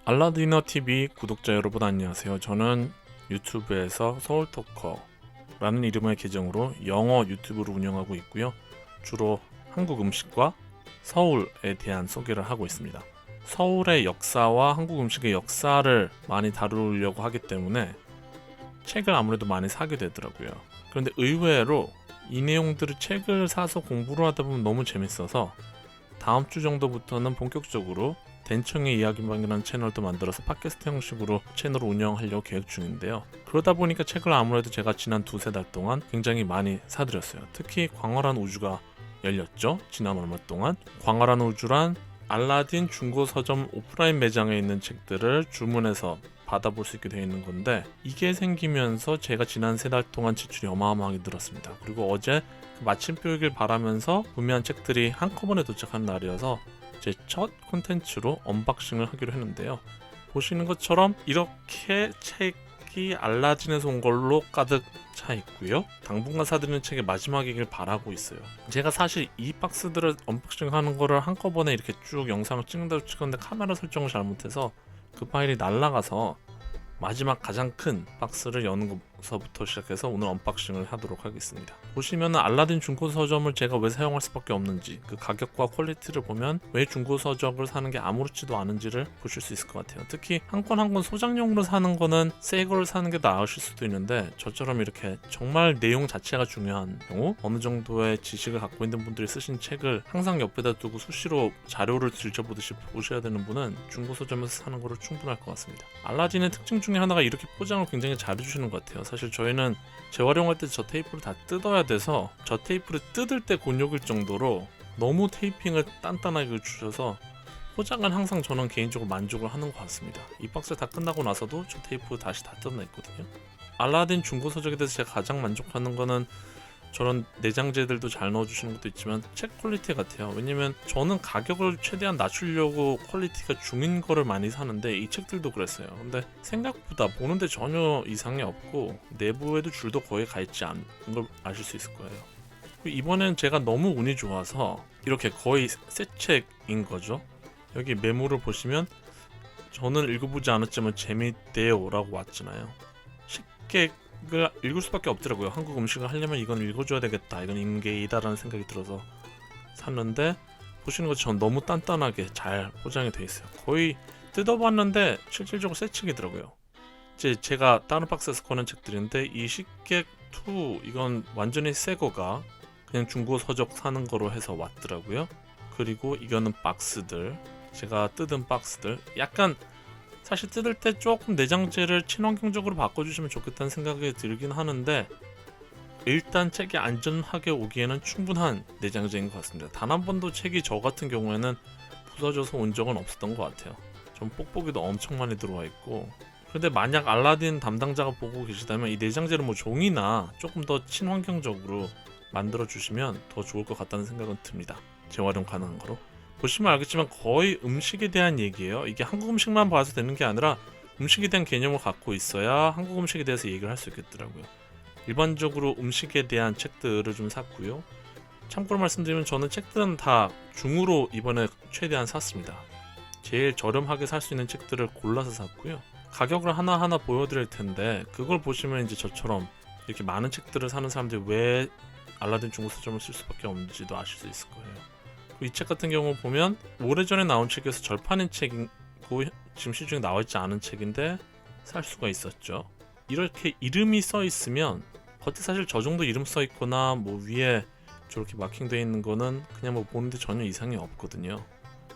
알라디너 TV 구독자 여러분 안녕하세요. 저는 유튜브에서 서울토커라는 이름의 계정으로 영어 유튜브를 운영하고 있고요. 주로 한국 음식과 서울에 대한 소개를 하고 있습니다. 서울의 역사와 한국 음식의 역사를 많이 다루려고 하기 때문에 책을 아무래도 많이 사게 되더라고요. 그런데 의외로 이 내용들을 책을 사서 공부를 하다 보면 너무 재밌어서 다음 주 정도부터는 본격적으로 댄청의 이야기방이라는 채널도 만들어서 팟캐스트 형식으로 채널을 운영하려고 계획 중인데요. 그러다 보니까 책을 아무래도 제가 지난 두세 달 동안 굉장히 많이 사들였어요. 특히 광활한 우주가 열렸죠. 지난 얼마 동안 광활한 우주란 알라딘 중고 서점 오프라인 매장에 있는 책들을 주문해서 받아볼 수 있게 되어 있는 건데, 이게 생기면서 제가 지난 세 달 동안 지출이 어마어마하게 늘었습니다. 그리고 어제 그 마침표이길 바라면서 구매한 책들이 한꺼번에 도착한 날이어서 제 첫 콘텐츠로 언박싱을 하기로 했는데요. 보시는 것처럼 이렇게 책이 알라딘에서 온 걸로 가득 차 있고요. 당분간 사드리는 책의 마지막이길 바라고 있어요. 제가 사실 이 박스들을 언박싱하는 거를 한꺼번에 이렇게 쭉 영상을 찍는다고 찍었는데 카메라 설정을 잘못해서 그 파일이 날아가서 마지막 가장 큰 박스를 여는 것부터 시작해서 오늘 언박싱을 하도록 하겠습니다. 보시면 알라딘 중고 서점을 제가 왜 사용할 수밖에 없는지, 그 가격과 퀄리티를 보면 왜 중고 서적을 사는 게 아무렇지도 않은지를 보실 수 있을 것 같아요. 특히 한 권 한 권 소장용으로 사는 거는 새 거를 사는 게 나으실 수도 있는데, 저처럼 이렇게 정말 내용 자체가 중요한 경우, 어느 정도의 지식을 갖고 있는 분들이 쓰신 책을 항상 옆에다 두고 수시로 자료를 들춰보듯이 보셔야 되는 분은 중고 서점에서 사는 거로 충분할 것 같습니다. 알라딘의 특징 중에 하나가 이렇게 포장을 굉장히 잘 해주시는 것 같아요. 사실 저희는 재활용할 때 저 테이프를 다 뜯어야 돼서 저 테이프를 뜯을 때 곤욕일 정도로 너무 테이핑을 단단하게 주셔서 포장은 항상 저는 개인적으로 만족을 하는 것 같습니다. 이 박스 다 끝나고 나서도 저 테이프 다시 다 뜯어냈거든요. 알라딘 중고 서적에 대해서 제가 가장 만족하는 거는 저런 내장재들도 잘 넣어주시는 것도 있지만 책 퀄리티 같아요. 왜냐면 저는 가격을 최대한 낮추려고 퀄리티가 중인 거를 많이 사는데 이 책들도 그랬어요. 근데 생각보다 보는데 전혀 이상이 없고 내부에도 줄도 거의 가 있지 않은 걸 아실 수 있을 거예요. 이번엔 제가 너무 운이 좋아서 이렇게 거의 새 책인 거죠. 여기 메모를 보시면 저는 읽어보지 않았지만 재밌대요 라고 왔잖아요. 쉽게 을 읽을 수밖에 없더라고요. 한국 음식을 하려면 이건 읽어줘야 되겠다, 이건 임계이다라는 생각이 들어서 샀는데, 보시는 것처럼 너무 단단하게 잘 포장이 되어 있어요. 거의 뜯어봤는데 실질적으로 새 책이더라고요. 이제 제가 다른 박스에서 꺼낸 책들인데 이 식객 2 이건 완전히 새 거가 그냥 중고 서적 사는 거로 해서 왔더라고요. 그리고 이거는 박스들, 제가 뜯은 박스들, 약간 사실 뜯을 때 조금 내장재를 친환경적으로 바꿔주시면 좋겠다는 생각이 들긴 하는데, 일단 책이 안전하게 오기에는 충분한 내장재인 것 같습니다. 단 한 번도 책이 저 같은 경우에는 부서져서 온 적은 없었던 것 같아요. 좀 뽁뽁이도 엄청 많이 들어와 있고. 그런데 만약 알라딘 담당자가 보고 계시다면 이 내장재를 뭐 종이나 조금 더 친환경적으로 만들어 주시면 더 좋을 것 같다는 생각은 듭니다. 재활용 가능한 거로. 보시면 알겠지만 거의 음식에 대한 얘기예요. 이게 한국 음식만 봐서 되는 게 아니라 음식에 대한 개념을 갖고 있어야 한국 음식에 대해서 얘기를 할 수 있겠더라고요. 일반적으로 음식에 대한 책들을 좀 샀고요. 참고로 말씀드리면 저는 책들은 다 중으로 이번에 최대한 샀습니다. 제일 저렴하게 살 수 있는 책들을 골라서 샀고요. 가격을 하나하나 보여드릴 텐데, 그걸 보시면 이제 저처럼 이렇게 많은 책들을 사는 사람들이 왜 알라딘 중고 서점을 쓸 수밖에 없는지도 아실 수 있을 거예요. 이 책 같은 경우 보면 오래전에 나온 책에서 절판인 책이고 지금 시중에 나와있지 않은 책인데 살 수가 있었죠. 이렇게 이름이 써 있으면 겉에 사실 저 정도 이름 써 있거나 뭐 위에 저렇게 마킹되어 있는 거는 그냥 뭐 보는데 전혀 이상이 없거든요.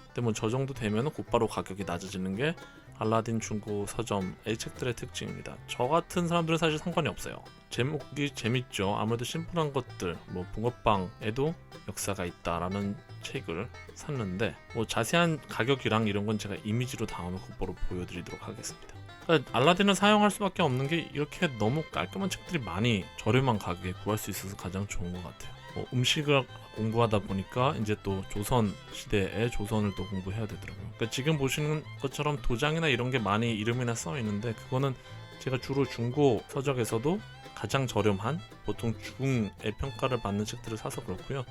근데 뭐 저 정도 되면 곧바로 가격이 낮아지는 게 알라딘 중고 서점의 책들의 특징입니다. 저 같은 사람들은 사실 상관이 없어요. 제목이 재밌죠. 아무래도 심플한 것들, 뭐 붕어빵에도 역사가 있다라는 책을 샀는데, 뭐 자세한 가격이랑 이런 건 제가 이미지로 다음에 곧바로 보여드리도록 하겠습니다. 그러니까 알라딘을 사용할 수밖에 없는 게 이렇게 너무 깔끔한 책들이 많이 저렴한 가격에 구할 수 있어서 가장 좋은 것 같아요. 뭐 음식을 공부하다 보니까 이제 또 조선 시대의 조선을 또 공부해야 되더라고요. 그러니까 지금 보시는 것처럼 도장이나 이런 게 많이 이름이나 써 있는데, 그거는 제가 주로 중고 서적에서도 가장 저렴한, 보통 중의 평가를 받는 책들을 사서 그렇고요.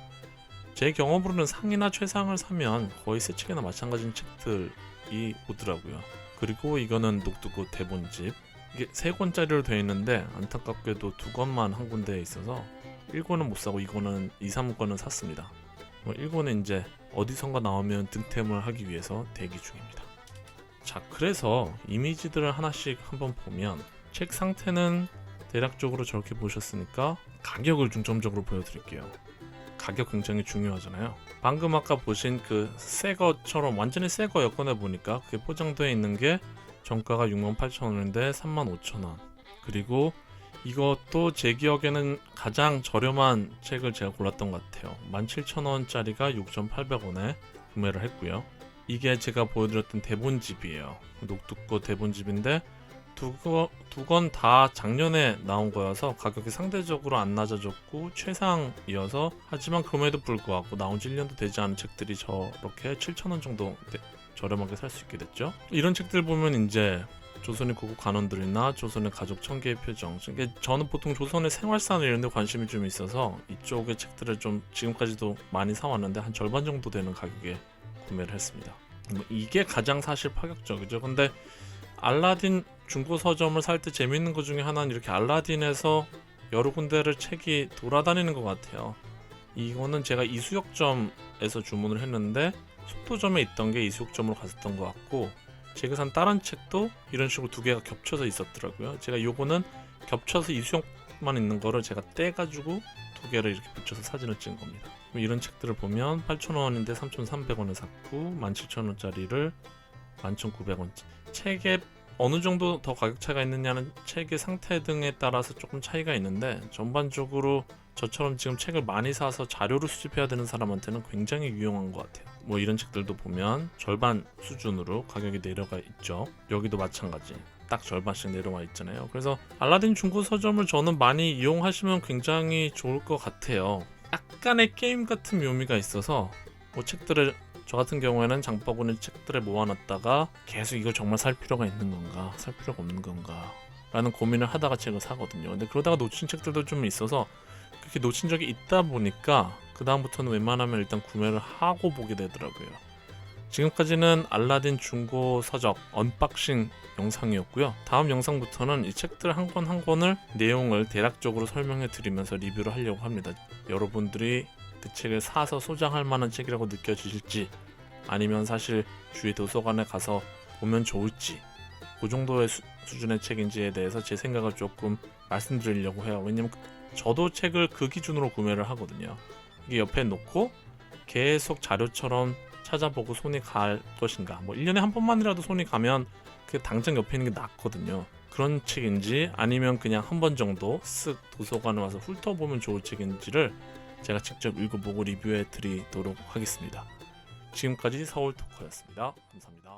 제 경험으로는 상이나 최상을 사면 거의 새 책이나 마찬가지인 책들이 오더라고요. 그리고 이거는 녹두꽃 대본집. 이게 3권짜리로 되어 있는데 안타깝게도 2권만 한 군데에 있어서 1권은 못 사고 2, 3권은 샀습니다. 1권은 이제 어디선가 나오면 득템을 하기 위해서 대기 중입니다. 자, 그래서 이미지들을 하나씩 한번 보면 책 상태는 대략적으로 저렇게 보셨으니까 가격을 중점적으로 보여드릴게요. 가격 굉장히 중요하잖아요. 방금 아까 보신 그 새거처럼 완전히 새거 여권에 보니까 그게 포장되어 있는 게 정가가 68,000원인데 35,000원. 그리고 이것도 제 기억에는 가장 저렴한 책을 제가 골랐던 것 같아요. 17,000원짜리가 6,800원에 구매를 했고요. 이게 제가 보여드렸던 대본집이에요. 녹두꽃 대본집인데 두 권 다 작년에 나온 거여서 가격이 상대적으로 안 낮아졌고 최상이어서, 하지만 그럼에도 불구하고 나온 지 1년도 되지 않은 책들이 저렇게 7,000원 정도 저렴하게 살 수 있게 됐죠. 이런 책들 보면 이제 조선의 고국 간원들이나 조선의 가족 천개의 표정, 저는 보통 조선의 생활상 이런 데 관심이 좀 있어서 이쪽의 책들을 좀 지금까지도 많이 사왔는데 한 절반 정도 되는 가격에 구매를 했습니다. 이게 가장 사실 파격적이죠. 근데 알라딘 중고 서점을 살 때 재밌는 것 중에 하나는 이렇게 알라딘에서 여러 군데를 책이 돌아다니는 것 같아요. 이거는 제가 이수역점에서 주문을 했는데 속도점에 있던 게 이수역점으로 갔었던 것 같고, 제가 산 다른 책도 이런 식으로 2개가 겹쳐서 있었더라고요. 제가 요거는 겹쳐서 이수역만 있는 거를 제가 떼가지고 2개를 이렇게 붙여서 사진을 찍은 겁니다. 이런 책들을 보면 8,000원인데 3,300원에 샀고 17,000원짜리를 11,900원. 책에 어느 정도 더 가격 차이가 있느냐는 책의 상태 등에 따라서 조금 차이가 있는데, 전반적으로 저처럼 지금 책을 많이 사서 자료를 수집해야 되는 사람한테는 굉장히 유용한 것 같아요. 이런 책들도 보면 절반 수준으로 가격이 내려가 있죠. 여기도 마찬가지. 딱 절반씩 내려와 있잖아요. 그래서 알라딘 중고 서점을 저는 많이 이용하시면 굉장히 좋을 것 같아요. 약간의 게임 같은 묘미가 있어서 책들을, 저 같은 경우에는 장바구니 책들을 모아놨다가 계속 이걸 정말 살 필요가 있는 건가, 살 필요가 없는 건가 라는 고민을 하다가 책을 사거든요. 근데 그러다가 놓친 책들도 좀 있어서 그렇게 놓친 적이 있다 보니까 그 다음부터는 웬만하면 일단 구매를 하고 보게 되더라고요. 지금까지는 알라딘 중고 서적 언박싱 영상이었고요. 다음 영상부터는 이 책들 한 권 한 권을 내용을 대략적으로 설명해 드리면서 리뷰를 하려고 합니다. 여러분들이 그 책을 사서 소장할 만한 책이라고 느껴지실지, 아니면 사실 주위 도서관에 가서 보면 좋을지, 그 정도의 수준의 책인지에 대해서 제 생각을 조금 말씀드리려고 해요. 왜냐면 저도 책을 그 기준으로 구매를 하거든요. 이게 옆에 놓고 계속 자료처럼 찾아보고 손이 갈 것인가, 1년에 한 번만이라도 손이 가면 그 당장 옆에 있는 게 낫거든요. 그런 책인지, 아니면 그냥 한 번 정도 쓱 도서관에 와서 훑어보면 좋을 책인지를 제가 직접 읽어보고 리뷰해 드리도록 하겠습니다. 지금까지 서울토커였습니다. 감사합니다.